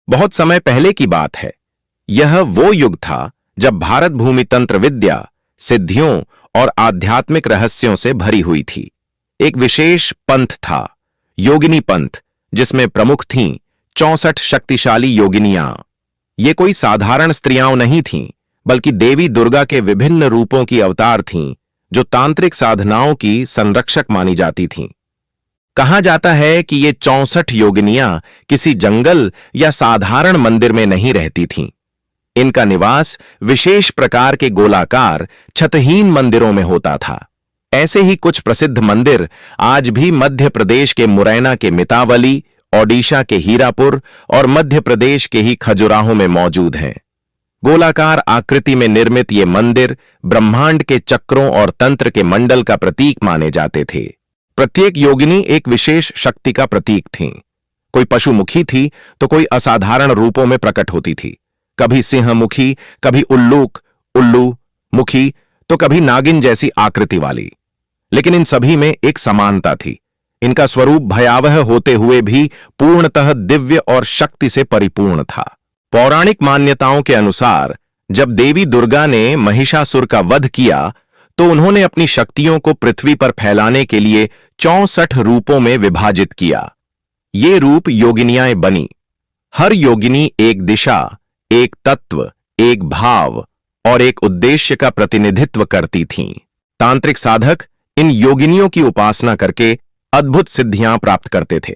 बहुत समय पहले की बात है। यह वो युग था जब भारत भूमि तंत्र विद्या, सिद्धियों और आध्यात्मिक रहस्यों से भरी हुई थी। एक विशेष पंथ था, योगिनी पंथ, जिसमें प्रमुख थीं 64 शक्तिशाली योगिनियां। ये कोई साधारण स्त्रियां नहीं थीं, बल्कि देवी दुर्गा के विभिन्न रूपों की अवतार थीं, जो तांत्रिक साधनाओं की संरक्षक मानी जाती थीं। कहा जाता है कि ये 64 योगिनियां किसी जंगल या साधारण मंदिर में नहीं रहती थीं। इनका निवास विशेष प्रकार के गोलाकार छतहीन मंदिरों में होता था। ऐसे ही कुछ प्रसिद्ध मंदिर आज भी मध्य प्रदेश के मुरैना के मितावली, ओडिशा के हीरापुर और मध्य प्रदेश के ही खजुराहो में मौजूद हैं। गोलाकार आकृति में निर्मित ये मंदिर ब्रह्मांड के चक्रों और तंत्र के मंडल का प्रतीक माने जाते थे। प्रत्येक योगिनी एक विशेष शक्ति का प्रतीक थीं। कोई पशुमुखी थी तो कोई असाधारण रूपों में प्रकट होती थी। कभी सिंहमुखी, कभी उल्लू मुखी, तो कभी नागिन जैसी आकृति वाली। लेकिन इन सभी में एक समानता थी। इनका स्वरूप भयावह होते हुए भी पूर्णतः दिव्य और शक्ति से परिपूर्ण था। पौराणिक मान्यताओं के अनुसार जब देवी दुर्गा ने महिषासुर का वध किया तो उन्होंने अपनी शक्तियों को पृथ्वी पर फैलाने के लिए 64 रूपों में विभाजित किया। ये रूप योगिनियां बनी। हर योगिनी एक दिशा, एक तत्व, एक भाव और एक उद्देश्य का प्रतिनिधित्व करती थीं। तांत्रिक साधक इन योगिनियों की उपासना करके अद्भुत सिद्धियां प्राप्त करते थे,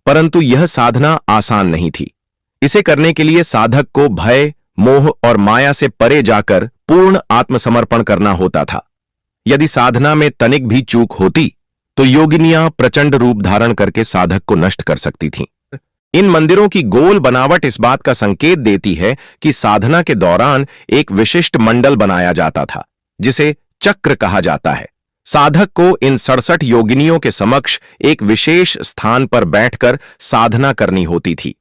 परंतु यह साधना आसान नहीं थी। इसे करने के लिए साधक को भय, मोह और माया से परे जाकर पूर्ण आत्मसमर्पण करना होता था। यदि साधना में तनिक भी चूक होती तो योगिनियां प्रचंड रूप धारण करके साधक को नष्ट कर सकती थीं। इन मंदिरों की गोल बनावट इस बात का संकेत देती है कि साधना के दौरान एक विशिष्ट मंडल बनाया जाता था, जिसे चक्र कहा जाता है। साधक को इन 67 योगिनियों के समक्ष एक विशेष स्थान पर बैठकर साधना करनी होती थी।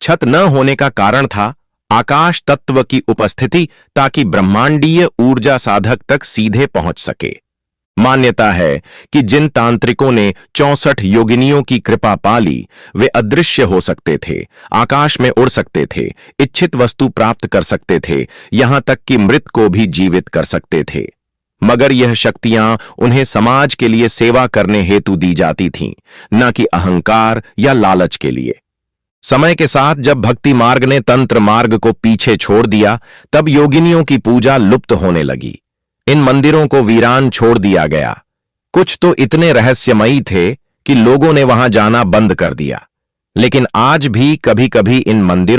छत न होने का कारण था आकाश तत्व की उपस्थिति, ताकि ब्रह्मांडीय ऊर्जा साधक तक सीधे पहुंच सके। मान्यता है कि जिन तांत्रिकों ने 64 योगिनियों की कृपा पाली, वे अदृश्य हो सकते थे, आकाश में उड़ सकते थे, इच्छित वस्तु प्राप्त कर सकते थे, यहां तक कि मृत को भी जीवित कर सकते थे। मगर यह शक्तियां उन्हें समाज के लिए सेवा करने हेतु दी जाती थीं, न कि अहंकार या लालच के लिए। समय के साथ जब भक्ति मार्ग ने तंत्र मार्ग को पीछे छोड़ दिया, तब योगिनियों की पूजा लुप्त होने लगी। इन मंदिरों को वीरान छोड़ दिया गया। कुछ तो इतने रहस्यमयी थे कि लोगों ने वहां जाना बंद कर दिया। लेकिन आज भी कभी-कभी इन मंदिरों